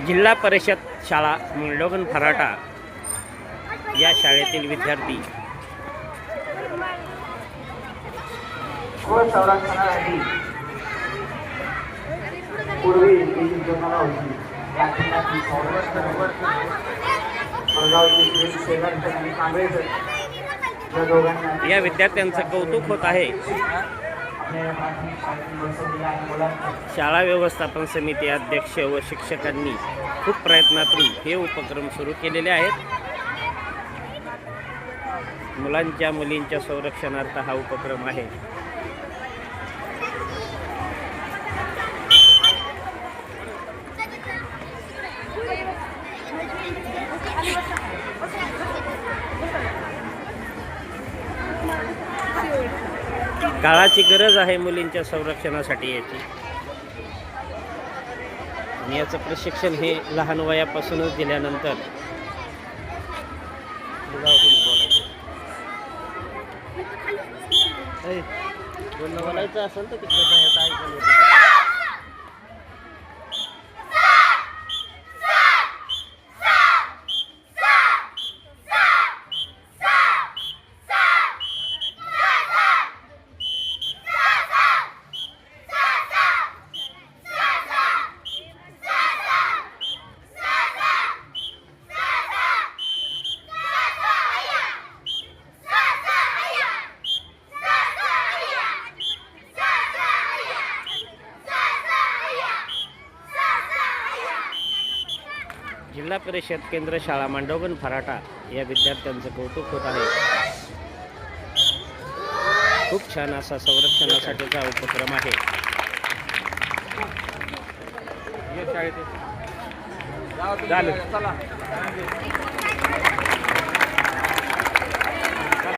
जिल्हा परिषद शाळा मंडोगन फराटा या शाळेतील विद्यार्थी संरक्षणासाठी पूर्वी जी जन्माला होती या ठिकाणी या विद्यार्थ्यांचं कौतुक होत आहे। शाळा व्यवस्थापन समिती अध्यक्ष व शिक्षकांनी खूप प्रयत्नातून हे उपक्रम सुरू केलेले आहेत। मुलांच्या मुलींच्या संरक्षणार्थ हा उपक्रम आहे। काळाची गरज आहे मुलींच्या संरक्षणासाठी याची, आणि याचं प्रशिक्षण हे लहान वयापासूनच दिल्यानंतर बोलायचं असेल तर तिकडे जायचं ऐकायला। जिल्हा परिषद केंद्र शाळा मंडोगन फराटा या विद्यार्थ्यांचं कौतुक होत आहे। खूप छान असा संरक्षणासाठीचा उपक्रम आहे।